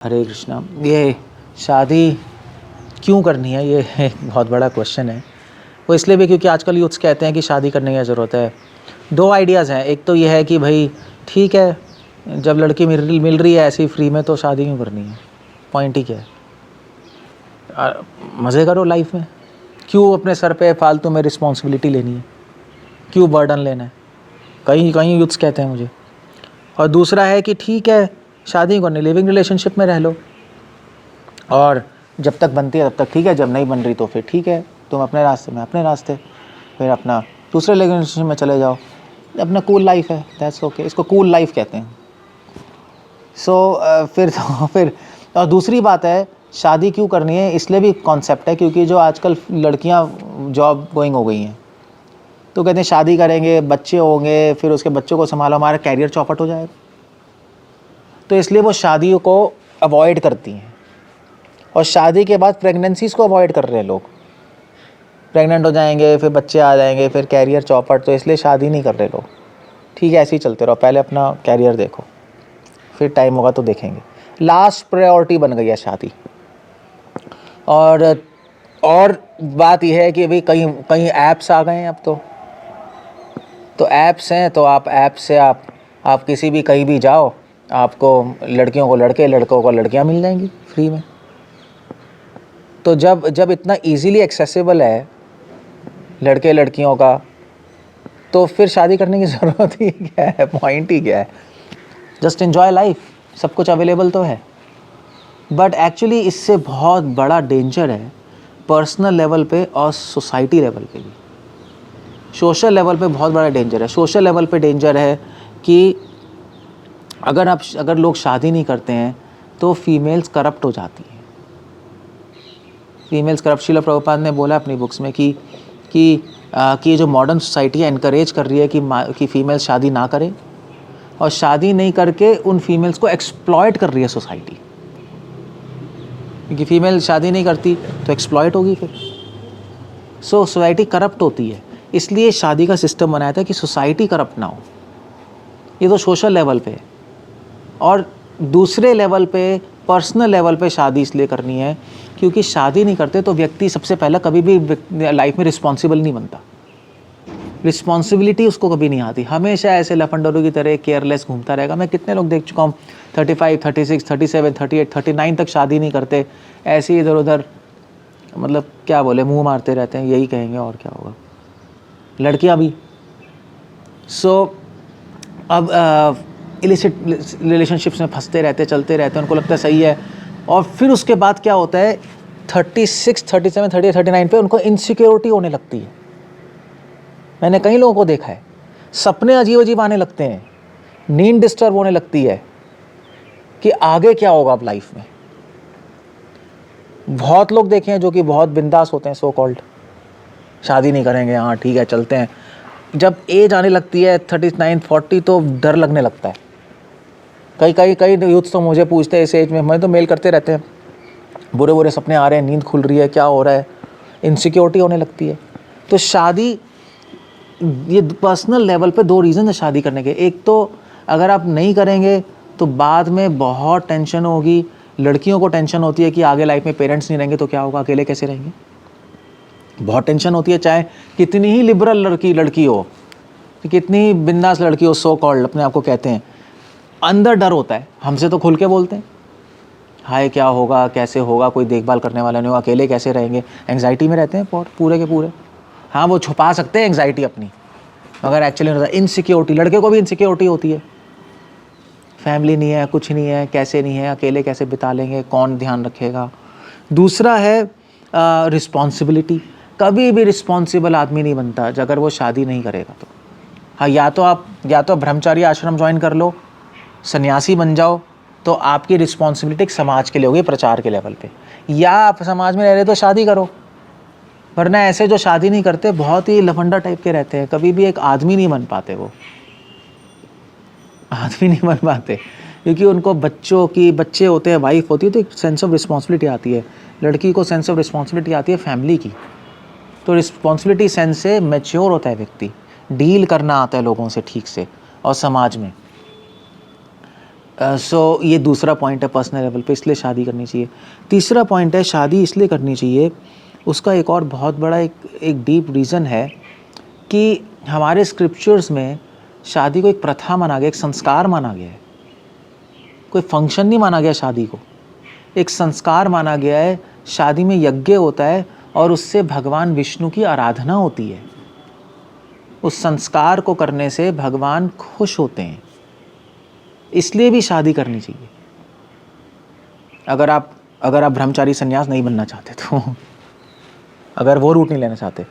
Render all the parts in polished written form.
हरे कृष्णा। ये शादी क्यों करनी है, ये एक बहुत बड़ा क्वेश्चन है। वो इसलिए भी क्योंकि आजकल यूथ्स कहते हैं कि शादी करने की ज़रूरत है। दो आइडियाज़ हैं। एक तो ये है कि भाई ठीक है, जब लड़की मिल रही है ऐसे ही फ्री में, तो शादी क्यों करनी है, पॉइंट ही क्या है। मज़े करो लाइफ में, क्यों अपने सर पे फालतू में रिस्पॉन्सिबिलिटी लेनी है, क्यों बर्डन लेना है, कहीं कहीं यूथ्स कहते हैं मुझे। और दूसरा है कि ठीक है, शादी क्यों करनी, लिविंग रिलेशनशिप में रह लो, और जब तक बनती है तब तक ठीक है, जब नहीं बन रही तो फिर ठीक है, तुम अपने रास्ते में अपने रास्ते, फिर अपना दूसरे रिलेशनशिप में चले जाओ, अपना कूल लाइफ है, दैट्स ओके। इसको कूल लाइफ कहते हैं। फिर और दूसरी बात है, शादी क्यों करनी है, इसलिए भी कॉन्सेप्ट है क्योंकि जो आजकल लड़कियां जॉब गोइंग हो गई हैं, तो कहते हैं शादी करेंगे, बच्चे होंगे, फिर उसके बच्चों को संभालो, हमारा कैरियर चौपट हो जाएगा, तो इसलिए वो शादियों को अवॉइड करती हैं। और शादी के बाद प्रेगनेंसीज़ को अवॉइड कर रहे हैं लोग, प्रेग्नेंट हो जाएंगे, फिर बच्चे आ जाएंगे, फिर कैरियर चौपट, तो इसलिए शादी नहीं कर रहे लोग। ठीक है, ऐसे ही चलते रहो, पहले अपना कैरियर देखो, फिर टाइम होगा तो देखेंगे। लास्ट प्रायोरिटी बन गई है शादी। और बात यह है कि भाई कहीं कहीं ऐप्स आ गए हैं अब तो ऐप्स हैं, तो आप ऐप से आप किसी भी कहीं भी जाओ, आपको लड़कियों को लड़के, लड़कों को लड़कियां मिल जाएंगी फ्री में। तो जब इतना इजीली एक्सेसिबल है लड़के लड़कियों का, तो फिर शादी करने की ज़रूरत ही क्या है, पॉइंट ही क्या है। जस्ट एन्जॉय लाइफ, सब कुछ अवेलेबल तो है। बट एक्चुअली इससे बहुत बड़ा डेंजर है पर्सनल लेवल पे और सोसाइटी लेवल पे भी। सोशल लेवल पे बहुत बड़ा डेंजर है। सोशल लेवल पे डेंजर है कि अगर लोग शादी नहीं करते हैं तो फीमेल्स करप्ट हो जाती हैं। फीमेल्स करप्ट, श्रील प्रभुपाद ने बोला अपनी बुक्स में कि जो मॉडर्न सोसाइटी है एनकरेज कर रही है कि फीमेल्स शादी ना करें, और शादी नहीं करके उन फीमेल्स को एक्सप्लॉइट कर रही है सोसाइटी, क्योंकि फीमेल शादी नहीं करती तो एक्सप्लॉइट होगी फिर। सोसाइटी करप्ट होती है, इसलिए शादी का सिस्टम बनाया था कि सोसाइटी करप्ट ना हो। ये तो सोशल लेवल पे है। और दूसरे लेवल पे, पर्सनल लेवल पे शादी इसलिए करनी है क्योंकि शादी नहीं करते तो व्यक्ति सबसे पहला कभी भी लाइफ में रिस्पॉन्सिबल नहीं बनता। रिस्पॉन्सिबिलिटी उसको कभी नहीं आती, हमेशा ऐसे लफंडरों की तरह केयरलेस घूमता रहेगा। मैं कितने लोग देख चुका हूँ, 35, 36, 37, 38, 39 तक शादी नहीं करते, ऐसे ही इधर उधर, मतलब क्या बोले, मुंह मारते रहते हैं, यही कहेंगे और क्या होगा। लड़कियां भी अब इलिसिट रिलेशनशिप्स में फंसते रहते, चलते रहते हैं, उनको लगता है सही है, और फिर उसके बाद क्या होता है, 36, 37, 38, 39 पे उनको इनसिक्योरिटी होने लगती है। मैंने कई लोगों को देखा है, सपने अजीब अजीब आने लगते हैं, नींद डिस्टर्ब होने लगती है कि आगे क्या होगा अब लाइफ में। बहुत लोग देखे हैं जो कि बहुत बिंदास होते हैं, सो कॉल्ड, शादी नहीं करेंगे, हाँ ठीक है चलते हैं। जब एज आने लगती है 39, 40, तो डर लगने लगता है। कई यूथ तो मुझे पूछते हैं इस एज में, मैं तो मेल करते रहते हैं, बुरे बुरे सपने आ रहे हैं, नींद खुल रही है, क्या हो रहा है, इनसिक्योरिटी होने लगती है। तो शादी, ये पर्सनल लेवल पे दो रीज़न है शादी करने के। एक तो अगर आप नहीं करेंगे तो बाद में बहुत टेंशन होगी। लड़कियों को टेंशन होती है कि आगे लाइफ में पेरेंट्स नहीं रहेंगे तो क्या होगा, अकेले कैसे रहेंगे, बहुत टेंशन होती है। चाहे कितनी ही लिबरल लड़की हो, कितनी ही बिंदास लड़की हो, सो कॉल्ड अपने आप को कहते हैं, अंदर डर होता है। हमसे तो खुल के बोलते हैं, हाय क्या होगा, कैसे होगा, कोई देखभाल करने वाला नहीं होगा, अकेले कैसे रहेंगे, एंग्जाइटी में रहते हैं पूरे के पूरे। हाँ, वो छुपा सकते हैं एंग्जाइटी अपनी, मगर एक्चुअली इनसिक्योरिटी, लड़के को भी इनसिक्योरिटी होती है, फैमिली नहीं है, कुछ नहीं है, कैसे नहीं है, अकेले कैसे बिता लेंगे, कौन ध्यान रखेगा। दूसरा है रिस्पॉन्सिबिलिटी। कभी भी रिस्पॉन्सिबल आदमी नहीं बनता अगर वो शादी नहीं करेगा तो। हाँ, या तो ब्रह्मचारी आश्रम ज्वाइन कर लो, सन्यासी बन जाओ, तो आपकी रिस्पॉन्सिबिलिटी समाज के लिए होगी, प्रचार के लेवल पे। या आप समाज में रह रहे तो शादी करो, वरना ऐसे जो शादी नहीं करते बहुत ही लफंडा टाइप के रहते हैं, कभी भी एक आदमी नहीं बन पाते, वो आदमी नहीं बन पाते, क्योंकि उनको बच्चे होते हैं, वाइफ होती है, तो एक सेंस ऑफ रिस्पॉन्सिबिलिटी आती है। लड़की को सेंस ऑफ रिस्पॉन्सिबिलिटी आती है फैमिली की, तो रिस्पॉन्सिबिलिटी सेंस से मैच्योर होता है व्यक्ति, डील करना आता है लोगों से ठीक से और समाज में। सो ये दूसरा पॉइंट है पर्सनल लेवल पे, इसलिए शादी करनी चाहिए। तीसरा पॉइंट है शादी इसलिए करनी चाहिए, उसका एक और बहुत बड़ा एक डीप रीज़न है कि हमारे स्क्रिप्चर्स में शादी को एक प्रथा माना गया, एक संस्कार माना गया है। कोई फंक्शन नहीं माना गया शादी को, एक संस्कार माना गया है। शादी में यज्ञ होता है और उससे भगवान विष्णु की आराधना होती है। उस संस्कार को करने से भगवान खुश होते हैं, इसलिए भी शादी करनी चाहिए। अगर आप ब्रह्मचारी संन्यास नहीं बनना चाहते तो अगर वो रूट नहीं लेना चाहते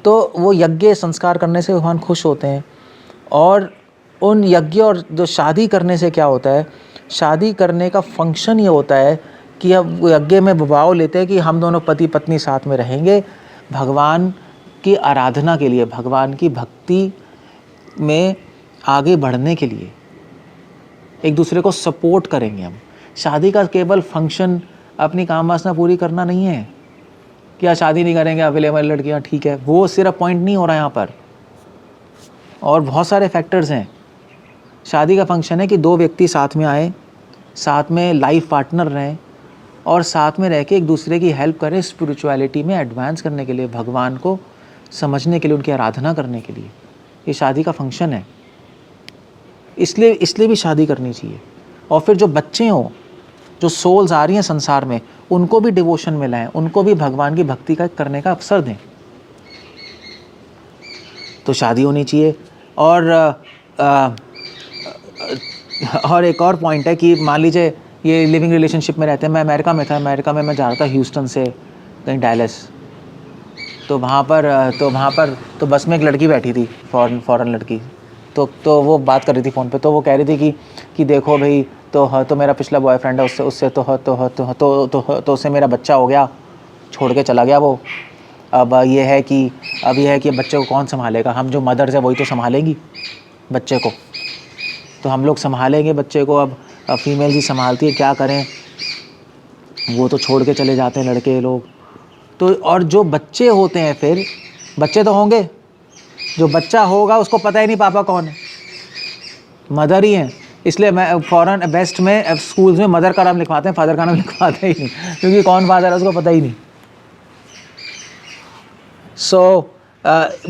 तो वो यज्ञ संस्कार करने से भगवान खुश होते हैं। और उन यज्ञ और जो शादी करने से क्या होता है, शादी करने का फंक्शन ये होता है कि अब यज्ञ में भाव लेते हैं कि हम दोनों पति पत्नी साथ में रहेंगे भगवान की आराधना के लिए, भगवान की भक्ति में आगे बढ़ने के लिए, एक दूसरे को सपोर्ट करेंगे हम। शादी का केवल फंक्शन अपनी काम वासना पूरी करना नहीं है कि यार शादी नहीं करेंगे अवेलेबल लड़कियां, ठीक है, वो सिर्फ पॉइंट नहीं हो रहा यहाँ पर। और बहुत सारे फैक्टर्स हैं। शादी का फंक्शन है कि दो व्यक्ति साथ में आए, साथ में लाइफ पार्टनर रहें और साथ में रह के एक दूसरे की हेल्प करें स्पिरिचुअलिटी में एडवांस करने के लिए, भगवान को समझने के लिए, उनकी आराधना करने के लिए। ये शादी का फंक्शन है, इसलिए भी शादी करनी चाहिए। और फिर जो बच्चे हों, जो सोल्स आ रही हैं संसार में, उनको भी डिवोशन में लाएं, उनको भी भगवान की भक्ति का करने का अवसर दें। तो शादी होनी चाहिए। और एक और पॉइंट है कि मान लीजिए ये लिविंग रिलेशनशिप में रहते हैं। मैं अमेरिका में था, अमेरिका में मैं जा रहा था ह्यूस्टन से कहीं डैलस, तो वहाँ पर तो बस में एक लड़की बैठी थी, फॉरेन लड़की। तो वो बात कर रही थी फ़ोन पे, तो वो कह रही थी कि देखो भाई, तो मेरा पिछला बॉयफ्रेंड है, उससे तो उससे मेरा बच्चा हो गया, छोड़ के चला गया वो। अब ये है कि बच्चे को कौन संभालेगा, हम जो मदर्स है वही तो संभालेंगी बच्चे को, तो हम लोग संभालेंगे बच्चे को। अब फीमेल ही संभालती है, क्या करें, वो तो छोड़ के चले जाते हैं लड़के लोग। तो और जो बच्चे होते हैं, फिर बच्चे तो होंगे, जो बच्चा होगा उसको पता ही नहीं पापा कौन है, मदर ही है। इसलिए मैं फॉरेन वेस्ट में स्कूल्स में मदर का नाम लिखवाते हैं, फादर का नाम लिखवाते ही नहीं, क्योंकि कौन फादर है उसको पता ही नहीं।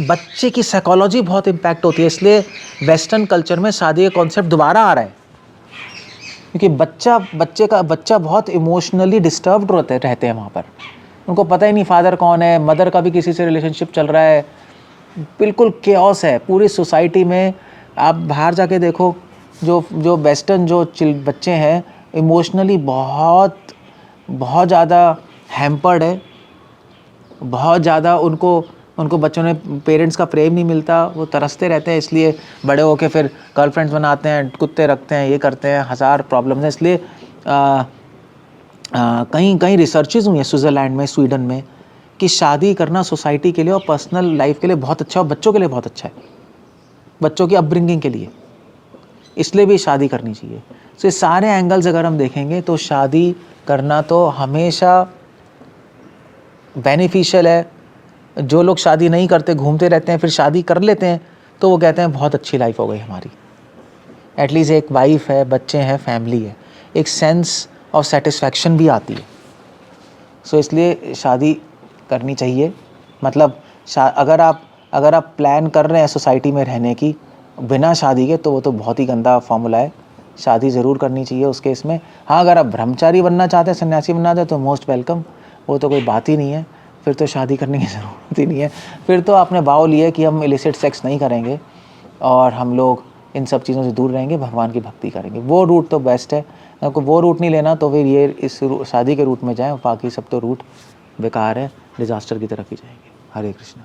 बच्चे की साइकोलॉजी बहुत इम्पैक्ट होती है, इसलिए वेस्टर्न कल्चर में शादी का कॉन्सेप्ट दोबारा आ रहा है, क्योंकि बच्चा बहुत इमोशनली डिस्टर्ब्ड रहते हैं वहाँ पर। उनको पता ही नहीं फादर कौन है, मदर का भी किसी से रिलेशनशिप चल रहा है, बिल्कुल केओस है पूरी सोसाइटी में। आप बाहर जाके देखो, जो वेस्टर्न जो बच्चे हैं इमोशनली बहुत ज़्यादा हैम्पर्ड है, बहुत ज़्यादा उनको बच्चों ने पेरेंट्स का प्रेम नहीं मिलता, वो तरसते रहते हैं। इसलिए बड़े होके फिर गर्लफ्रेंड्स बनाते हैं, कुत्ते रखते हैं, ये करते हैं, हज़ार प्रॉब्लम्स हैं। इसलिए कहीं रिसर्चेज हुई हैं स्विट्ज़रलैंड में, स्वीडन में, कि शादी करना सोसाइटी के लिए और पर्सनल लाइफ के लिए बहुत अच्छा है, और बच्चों के लिए बहुत अच्छा है, बच्चों की अपब्रिंगिंग के लिए, इसलिए भी शादी करनी चाहिए। तो ये सारे एंगल्स अगर हम देखेंगे तो शादी करना तो हमेशा बेनिफिशियल है। जो लोग शादी नहीं करते, घूमते रहते हैं, फिर शादी कर लेते हैं, तो वो कहते हैं बहुत अच्छी लाइफ हो गई हमारी, एटलीस्ट एक वाइफ है, बच्चे हैं, फैमिली है, एक सेंस ऑफ सेटिस्फैक्शन भी आती है। सो इसलिए शादी करनी चाहिए। मतलब अगर आप प्लान कर रहे हैं सोसाइटी में रहने की बिना शादी के, तो वो तो बहुत ही गंदा फॉर्मूला है। शादी ज़रूर करनी चाहिए उस केस में। हाँ, अगर आप ब्रह्मचारी बनना चाहते हैं, सन्यासी बनना चाहते हैं, तो मोस्ट वेलकम, वो तो कोई बात ही नहीं है, फिर तो शादी करने की ज़रूरत ही नहीं है। फिर तो आपने वाव लिया कि हम इलिसिट सेक्स नहीं करेंगे और हम लोग इन सब चीज़ों से दूर रहेंगे, भगवान की भक्ति करेंगे, वो रूट तो बेस्ट है। आपको वो रूट नहीं लेना तो फिर ये इस शादी के रूट में जाएं, बाकी सब तो रूट बेकार है, डिज़ास्टर की तरफ ही जाएंगे। हरे कृष्णा।